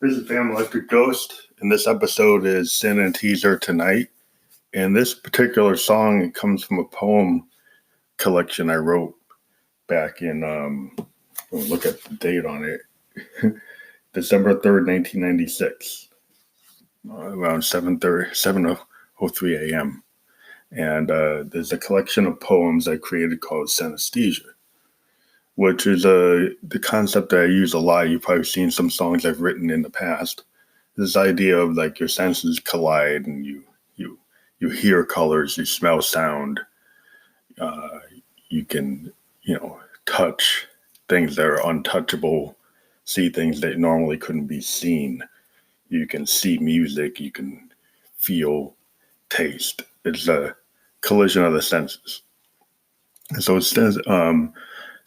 This is Family Electric Ghost, and this episode is Sin&TeaseHER2nite. And this particular song comes from a poem collection I wrote back in, look at the date on it, December 3rd, 1996, around 7:03 a.m. And there's a collection of poems I created called Synesthesia, which is the concept that I use a lot. You've probably seen some songs I've written in the past. This idea of like your senses collide and you hear colors, you smell sound, you can touch things that are untouchable, see things that normally couldn't be seen. You can see music, you can feel taste. It's a collision of the senses. And so it says,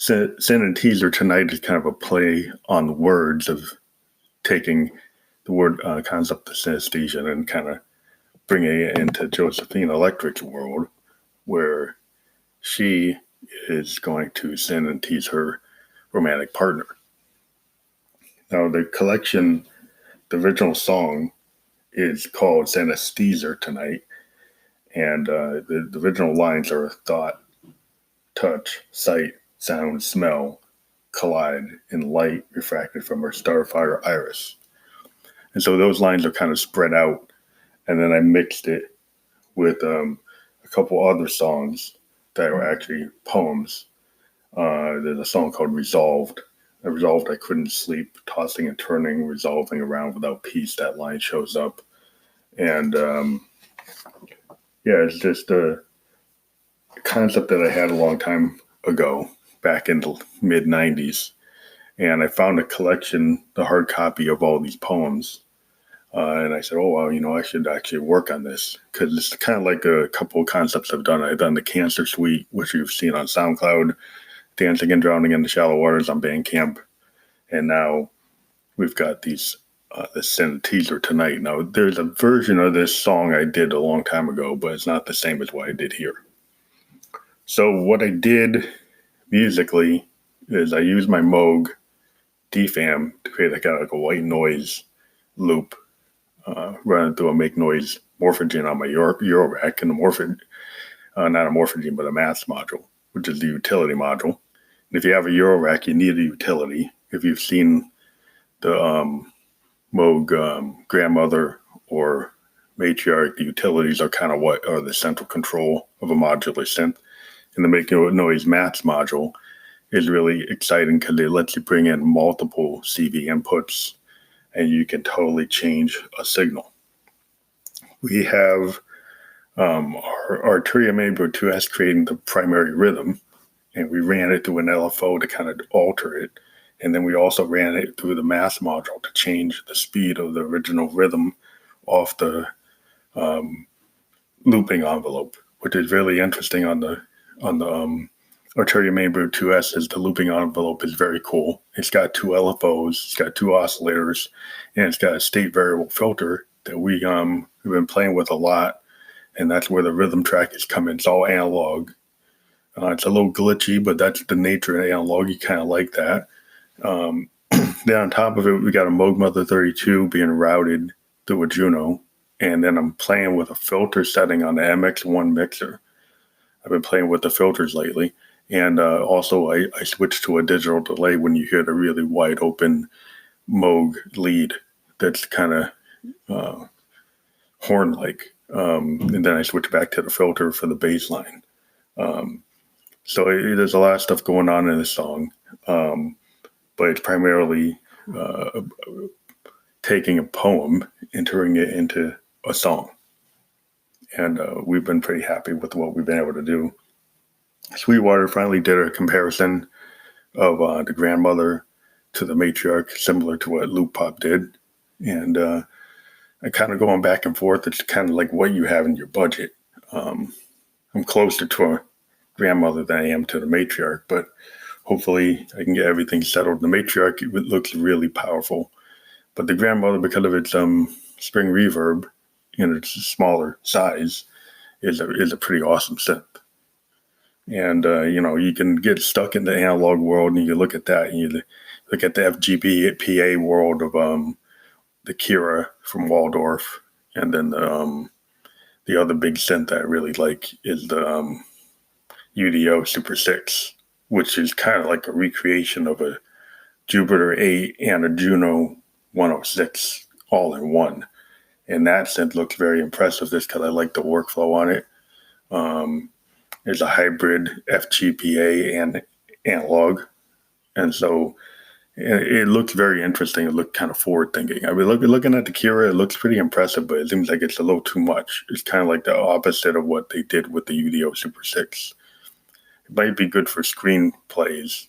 Sin&TeaseHER2nite is kind of a play on the words of taking the word concept of synesthesia and kind of bringing it into Josephine Electric's world, where she is going to sin and tease her romantic partner. Now, the collection, the original song, is called Synesthesia*Tonight, and the original lines are thought, touch, sight, sound, smell, collide in light refracted from her starfire iris. And so those lines are kind of spread out, and then I mixed it with a couple other songs that were actually poems. There's a song called Resolved. I resolved I couldn't sleep, tossing and turning, resolving around without peace. That line shows up. And it's just a concept that I had a long time ago, back in the mid 90s. And I found a collection, the hard copy of all these poems. And I said, I should actually work on this, because it's kind of like a couple of concepts I've done. I've done the Cancer Suite, which you've seen on SoundCloud, Dancing and Drowning in the Shallow Waters on Bandcamp. And now we've got these, the Synesthesia*Tonight. Now, there's a version of this song I did a long time ago, but it's not the same as what I did here. So what I did musically is I used my Moog DFAM to create like a white noise loop, running through a make noise morphogen on my Eurorack, and not a morphogen, but a maths module, which is the utility module. And if you have a Eurorack, you need a utility. If you've seen the Moog grandmother or matriarch, the utilities are kind of what are the central control of a modular synth. And the make noise maths module is really exciting because it lets you bring in multiple CV inputs, and you can totally change a signal. We have our Arteria Maber 2S creating the primary rhythm, and we ran it through an LFO to kind of alter it. And then we also ran it through the math module to change the speed of the original rhythm off the looping envelope, which is really interesting on the Arteria Maber 2S. Is the looping envelope is very cool. It's got two LFOs, it's got two oscillators, and it's got a state variable filter that we've been playing with a lot, and that's where the rhythm track is coming. It's all analog. It's a little glitchy, but that's the nature of analog. You kind of like that. Then on top of it, we got a Moog Mother 32 being routed through a Juno, and then I'm playing with a filter setting on the MX1 mixer. I've been playing with the filters lately. And also, I switched to a digital delay when you hear the really wide open Moog lead that's kind of horn-like. And then I switch back to the filter for the bass line. So there's a lot of stuff going on in this song, but it's primarily taking a poem and turning it into a song. And we've been pretty happy with what we've been able to do. Sweetwater finally did a comparison of the grandmother to the matriarch, similar to what Loop Pop did. And I kind of going back and forth. It's kind of like what you have in your budget. I'm closer to a grandmother than I am to the matriarch, but hopefully I can get everything settled. The matriarch, it looks really powerful, but the grandmother, because of its spring reverb and its smaller size, is a pretty awesome synth. And, you can get stuck in the analog world, and you look at that, and you look at the FGB PA world of the Kira from Waldorf, and then the other big synth that I really like is the UDO Super 6, which is kind of like a recreation of a Jupiter 8 and a Juno 106 all in one. And that synth looks very impressive just because I like the workflow on it. There's a hybrid FGPA and analog. And so it looks very interesting. It looks kind of forward thinking. I mean, looking at the Kira, it looks pretty impressive, but it seems like it's a little too much. It's kind of like the opposite of what they did with the UDO Super 6. It might be good for screenplays,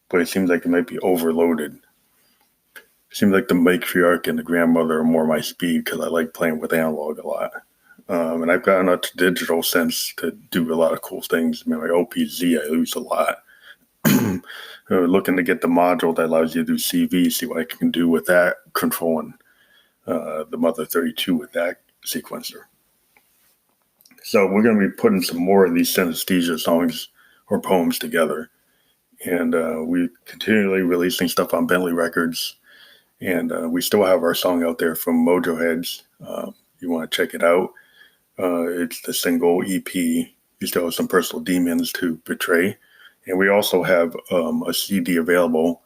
but it seems like it might be overloaded. It seems like the Matriarch and the Grandmother are more my speed because I like playing with analog a lot. And I've gotten up to digital sense to do a lot of cool things. I mean, my OPZ, I use a lot. Looking to get the module that allows you to do CV, see what I can do with that, controlling the Mother 32 with that sequencer. So we're going to be putting some more of these synesthesia songs or poems together. And we're continually releasing stuff on Bentley Records. And we still have our song out there from Mojo Heads. You want to check it out. It's the single EP. You still have some personal demons to betray. And we also have a CD available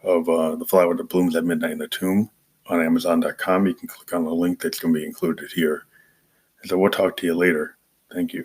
of The Flower That Blooms at Midnight in the Tomb on Amazon.com. You can click on the link that's going to be included here. So we'll talk to you later. Thank you.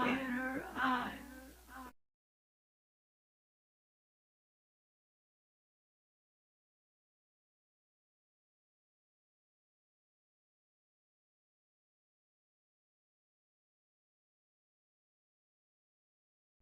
in her eyes.